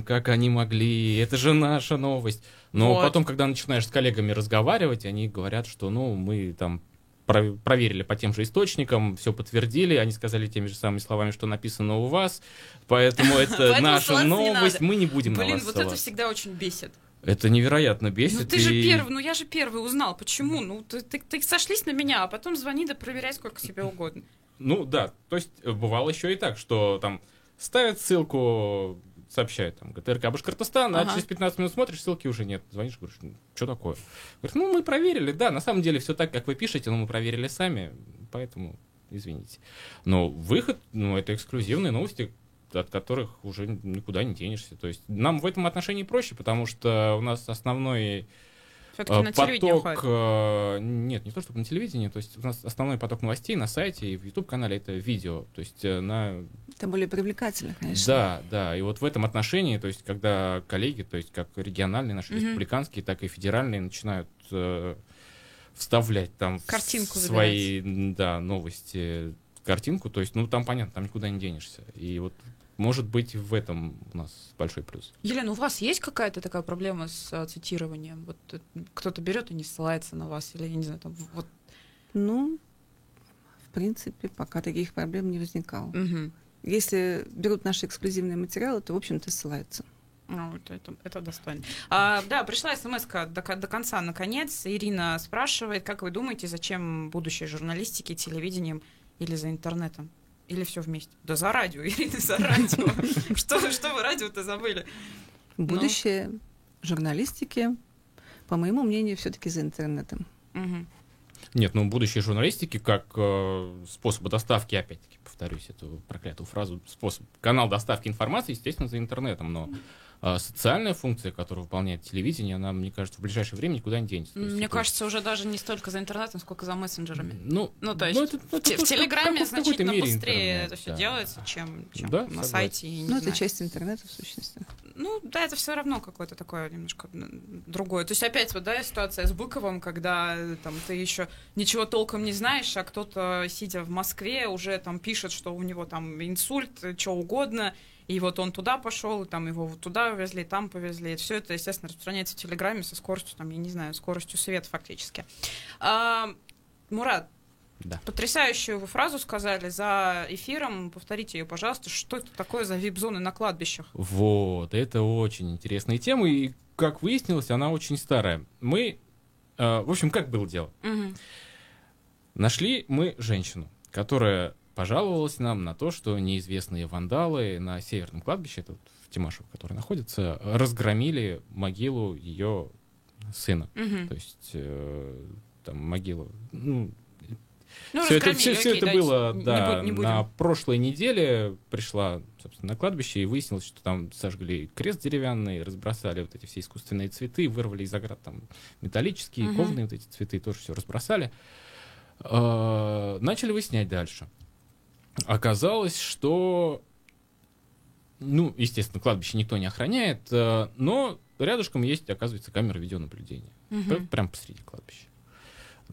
как они могли, это же наша новость. Но потом, когда начинаешь с коллегами разговаривать, они говорят, что мы там проверили по тем же источникам, все подтвердили, они сказали теми же самыми словами, что написано у вас, поэтому это наша новость, мы не будем на вас ссылаться. Блин, вот это всегда очень бесит. Это невероятно бесит. Ты же первый, я же первый узнал, почему? Ты сошлись на меня, а потом звони да проверяй сколько себе угодно. Да, то есть бывало еще и так, что там ставят ссылку, сообщает там ГТРК Башкортостан, а через 15 минут смотришь, ссылки уже нет. Звонишь, говоришь, что такое? Говорит, мы проверили, да, на самом деле все так, как вы пишете, но мы проверили сами, поэтому извините. Но выход, это эксклюзивные новости, от которых уже никуда не денешься. То есть нам в этом отношении проще, потому что у нас основной поток... Нет, не то, чтобы на телевидении, то есть у нас основной поток новостей на сайте и в YouTube-канале это видео. То есть это более привлекательно, конечно. Да, и вот в этом отношении, то есть когда коллеги, то есть как региональные наши, республиканские, так и федеральные начинают вставлять там картинку свои новости, картинку, то есть там понятно, там никуда не денешься. И вот может быть, в этом у нас большой плюс. Елена, у вас есть какая-то такая проблема с цитированием? Вот кто-то берет и не ссылается на вас, или я не знаю, там вот. В принципе, пока таких проблем не возникало. Если берут наши эксклюзивные материалы, то, в общем-то, ссылаются. Это достойно. Да, пришла смс-ка до конца, наконец. Ирина спрашивает, как вы думаете, зачем будущее журналистики, телевидением или за интернетом? Или все вместе? Да за радио, Ирина, за радио. Что вы радио-то забыли? Будущее журналистики, по моему мнению, все-таки за интернетом. Нет, будущее журналистики как способ доставки, опять-таки, повторюсь эту проклятую фразу, канал доставки информации, естественно, за интернетом, но социальная функция, которую выполняет телевидение, она, мне кажется, в ближайшее время никуда не денется. Мне кажется, уже даже не столько за интернетом, сколько за мессенджерами. То есть в Телеграме значительно быстрее интернет, это все делается, чем да, на согласен. сайте. Это часть интернета, в сущности. Да, это все равно какое-то такое немножко другое. То есть опять ситуация с Быковым, когда там ты еще ничего толком не знаешь, а кто-то, сидя в Москве, уже там пишет, что у него там инсульт, что угодно, и вот он туда пошел, и там его вот туда повезли, там повезли. И все это, естественно, распространяется в Телеграме со скоростью, там, я не знаю, скоростью света фактически. Мурат, да. Потрясающую вы фразу сказали за эфиром. Повторите ее, пожалуйста. Что это такое за вип-зоны на кладбищах? Вот, это очень интересная тема, и, как выяснилось, она очень старая. Мы, в общем, как было дело? Угу. Нашли мы женщину, которая пожаловалась нам на то, что неизвестные вандалы на Северном кладбище, это в Тимашево, который находится, разгромили могилу ее сына. Угу. То есть там могилу... все это было не на прошлой неделе. Пришла, собственно, на кладбище, и выяснилось, что там сожгли крест деревянный, разбросали вот эти все искусственные цветы, вырвали из оград там металлические, кованые вот эти цветы, тоже все разбросали. Начали выяснять дальше. Оказалось, что, естественно, кладбище никто не охраняет, но рядышком есть, оказывается, камеры видеонаблюдения. Прямо посреди кладбища.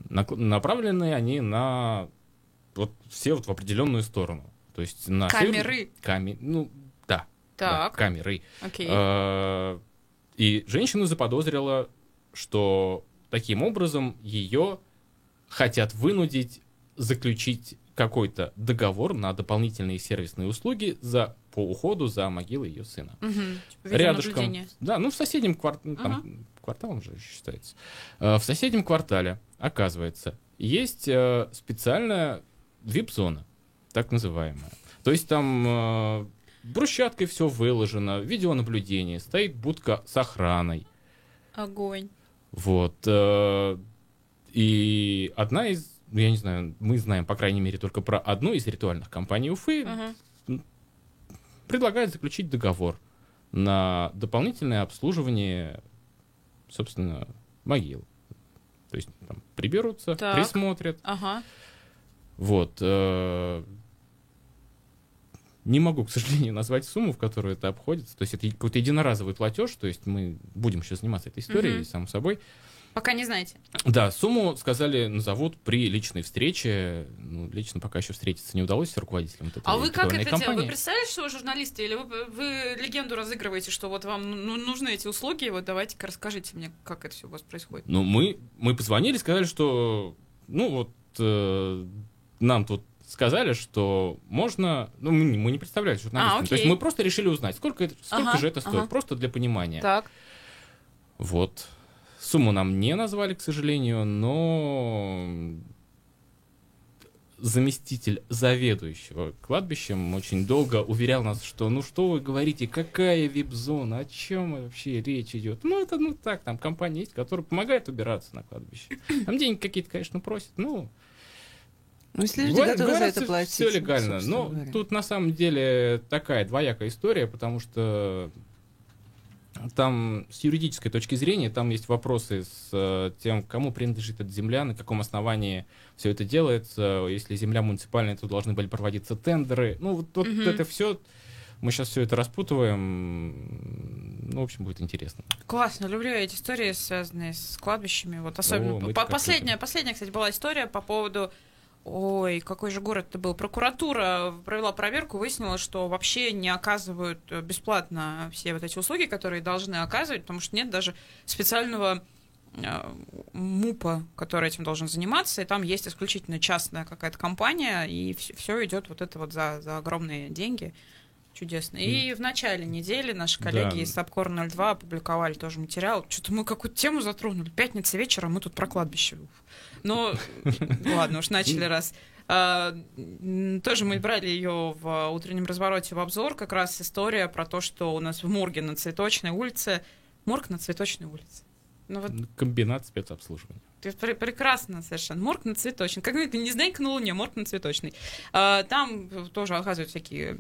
Направлены они на все в определенную сторону. То есть на камеры. Да. Да, камеры. Окей. И женщина заподозрила, что таким образом ее хотят вынудить заключить какой-то договор на дополнительные сервисные услуги по уходу за могилой ее сына. Рядышком. Да, в соседнем кварталом же считается. В соседнем квартале, оказывается, есть специальная вип-зона, так называемая. То есть там брусчаткой все выложено, видеонаблюдение, стоит будка с охраной. Огонь. Вот. И одна из, я не знаю, мы знаем, по крайней мере, только про одну из ритуальных компаний Уфы, предлагает заключить договор на дополнительное обслуживание, собственно, могил. То есть там приберутся, присмотрят. Вот. Не могу, к сожалению, назвать сумму, в которую это обходится. То есть это какой-то единоразовый платеж. То есть мы будем сейчас заниматься этой историей, само собой. Пока не знаете. Да, сумму, сказали, назовут при личной встрече. Лично пока еще встретиться не удалось с руководителем этой компании. А вы как это делаете? Вы представляете, что вы журналисты? Или вы легенду разыгрываете, что вот вам нужны эти услуги? Вот давайте-ка расскажите мне, как это все у вас происходит. Мы позвонили, сказали, что нам тут сказали, что можно... мы не представляли журналистам. То есть мы просто решили узнать, сколько же это стоит. Просто для понимания. Так. Вот. Сумму нам не назвали, к сожалению, но заместитель заведующего кладбищем очень долго уверял нас, что что вы говорите, какая вип-зона, о чем вообще речь идет. Это там компания есть, которая помогает убираться на кладбище. Там деньги какие-то, конечно, просят, если люди готовы за это платить. Все легально. Но тут на самом деле такая двоякая история, потому что там с юридической точки зрения там есть вопросы с тем, кому принадлежит эта земля, на каком основании все это делается. Если земля муниципальная, то должны были проводиться тендеры. Это все. Мы сейчас все это распутываем. В общем, будет интересно. Классно, люблю эти истории, связанные с кладбищами. Вот особенно последняя, кстати, была история по поводу. Ой, какой же город это был? Прокуратура провела проверку, выяснила, что вообще не оказывают бесплатно все вот эти услуги, которые должны оказывать, потому что нет даже специального МУПа, который этим должен заниматься, и там есть исключительно частная какая-то компания, и все идет за огромные деньги. Чудесно. И в начале недели наши коллеги из Сапкор 02 опубликовали тоже материал. Что-то мы какую-то тему затронули. Пятница вечером, мы тут про кладбище. Ладно, уж начали раз. Тоже мы брали ее в утреннем развороте в обзор. Как раз история про то, что у нас в морге на Цветочной улице. Морг на Цветочной улице. Ну, вот комбинат спецобслуживания. прекрасно совершенно. Морг на Цветочной. Как не знаете, на Луне, морг на Цветочной. Там тоже оказывают всякие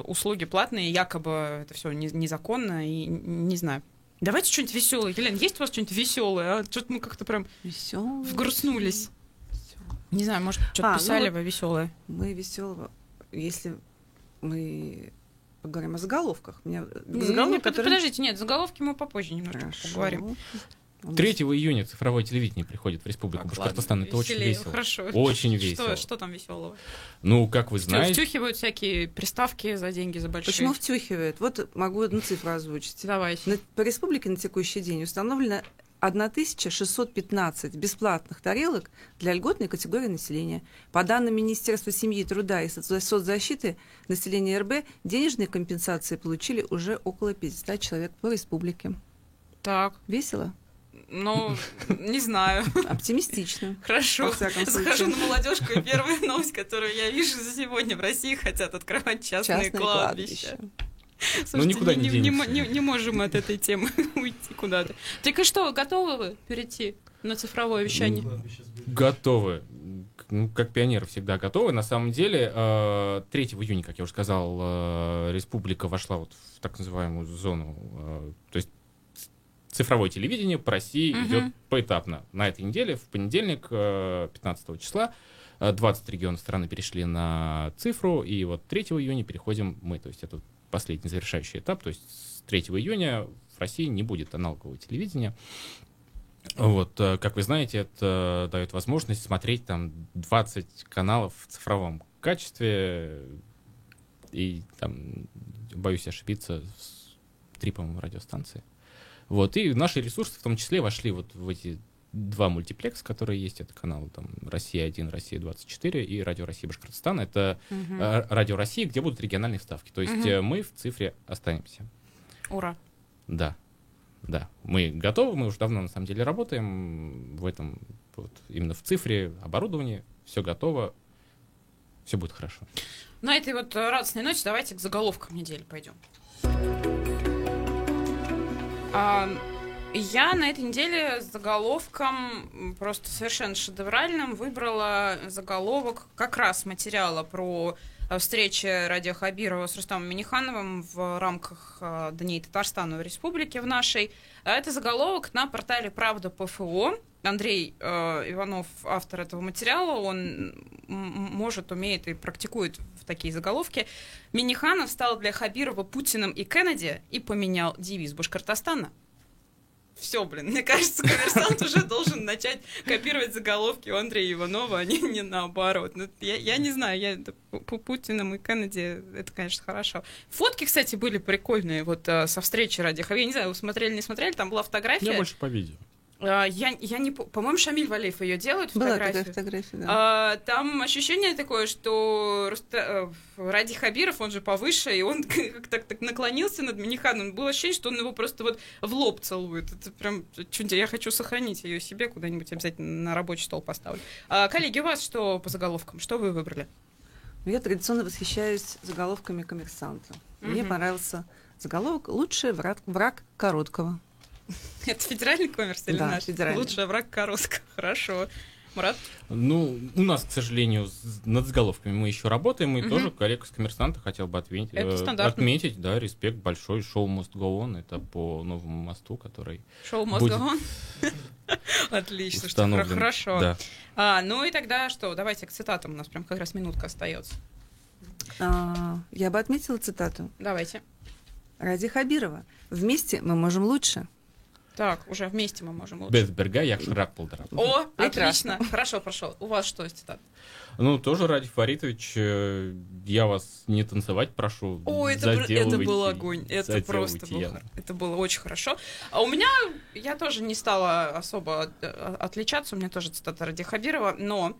услуги платные, якобы это все незаконно, и не знаю. Давайте что-нибудь веселое. Елена, есть у вас что-нибудь веселое? А? Что-то мы как-то прям вгрустнулись. Не знаю, может, что-то писали вы веселое. Мы веселого, если мы поговорим о заголовках. Подождите, нет, заголовки мы попозже немножко поговорим. 3 июня цифровое телевидение приходит в Республику Башкортостан. Это очень весело. Хорошо. Очень весело. Что там веселого? Ну, как вы знаете... Втюхивают всякие приставки за деньги, за большие. Почему втюхивают? Вот могу одну цифру озвучить. Давайте. По республике на текущий день установлено 1615 бесплатных тарелок для льготной категории населения. По данным Министерства семьи, труда и соцзащиты населения РБ, денежные компенсации получили уже около 500 человек по республике. Так. Весело? Ну, не знаю. Оптимистично. Хорошо. Захожу на молодежку, и первая новость, которую я вижу за сегодня: в России хотят открывать частные кладбища. Слушайте, никуда не денешься. Не можем от этой темы уйти куда-то. Так и что, готовы вы перейти на цифровое вещание? Готовы. Ну, как пионеры всегда готовы. На самом деле, 3 июня, как я уже сказал, республика вошла вот в так называемую зону, то есть цифровое телевидение по России идет поэтапно. На этой неделе, в понедельник, 15 числа, 20 регионов страны перешли на цифру, и вот 3 июня переходим мы. То есть это последний завершающий этап. То есть с 3 июня в России не будет аналогового телевидения. Вот, как вы знаете, это дает возможность смотреть там 20 каналов в цифровом качестве. И там, боюсь ошибиться, 3, по-моему, радиостанции. Вот, и наши ресурсы в том числе вошли вот в эти 2 мультиплекса, которые есть. Это каналы там «Россия-1», «Россия-24» и «Радио России Башкортостан». Это «Радио России», где будут региональные вставки. То есть мы в цифре останемся. Ура! Да. Мы готовы, мы уже давно на самом деле работаем в этом, вот, именно в цифре, оборудование, все готово, все будет хорошо. На этой вот радостной ноте давайте к заголовкам недели пойдем. Я на этой неделе с заголовком просто совершенно шедевральным выбрала заголовок как раз материала про встречи Радия Хабирова с Рустамом Миннихановым в рамках Дней Татарстана в республике в нашей. Это заголовок на портале «Правда ПФО». Андрей Иванов, автор этого материала, он может, умеет и практикует в такие заголовки. Минниханов стал для Хабирова Путиным и Кеннеди и поменял девиз Башкортостана. Все, мне кажется, «Коммерсант» уже должен начать копировать заголовки у Андрея Иванова, а не наоборот. Я не знаю, по Путиным и Кеннеди это, конечно, хорошо. Фотки, кстати, были прикольные вот со встречи Радия Хабирова. Я не знаю, вы смотрели, не смотрели, там была фотография. Я больше по видео. Я не по-моему, Шамиль Валеев ее делает, фотографию. Была такая фотография, да. Там ощущение такое, что Радий Хабиров, он же повыше, и он как-то так наклонился над Миннихановым. Было ощущение, что он его просто вот в лоб целует. Это прям чудо. Я хочу сохранить ее себе, куда-нибудь обязательно на рабочий стол поставлю. Коллеги, у вас что по заголовкам? Что вы выбрали? Я традиционно восхищаюсь заголовками «Коммерсанта». Мне понравился заголовок «Лучший враг короткого». Это федеральный коммерс или наш? Федеральный. Лучший враг короткого. Хорошо. Мурат? Ну, у нас, к сожалению, над заголовками мы еще работаем, и тоже коллег с «Коммерсанта» хотел бы отметить, да, респект большой. Шоу «Must Go On», это по новому мосту, который Шоу «Must Go On»? Отлично, что хорошо. Ну и тогда что? Давайте к цитатам, у нас прям как раз минутка остается. Я бы отметила цитату. Давайте. Радия Хабирова. «Вместе мы можем лучше». Так, уже вместе мы можем лучше. Без берга я шрак полтора. О, отлично. Хорошо, прошел. У вас что, цитат? Ну, тоже, Радий Фаритович, я вас не танцевать прошу. О, это был огонь. Это просто было. Это было очень хорошо. А у меня, я тоже не стала особо отличаться, у меня тоже цитата Радия Хабирова, но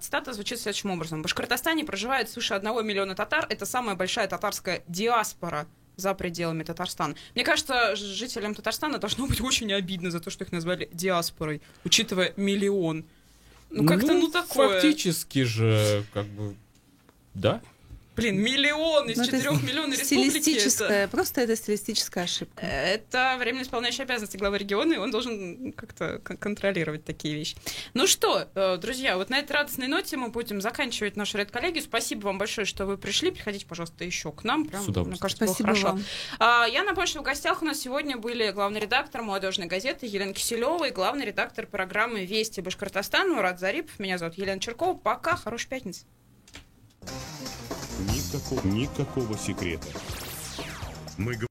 цитата звучит следующим образом. В Башкортостане проживает свыше 1 миллиона татар. Это самая большая татарская диаспора за пределами Татарстана. Мне кажется, жителям Татарстана должно быть очень обидно за то, что их назвали диаспорой, учитывая 1 миллион. Ну, как-то, такое. Фактически же, как бы, да. Блин, миллион из 4 миллионов республики. Просто это стилистическая ошибка. Это временно исполняющий обязанности главы региона, и он должен как-то контролировать такие вещи. Ну что, друзья, вот на этой радостной ноте мы будем заканчивать нашу редколлегию. Спасибо вам большое, что вы пришли. Приходите, пожалуйста, еще к нам. Прям, мне кажется, спасибо было хорошо. вам. Я напомню, что в гостях у нас сегодня были главный редактор «Молодежной газеты» Елена Киселева и главный редактор программы «Вести Башкортостана» Мурат Зарипов. Меня зовут Елена Черкова. Пока, хорошей пятницы. Никакого секрета. Мы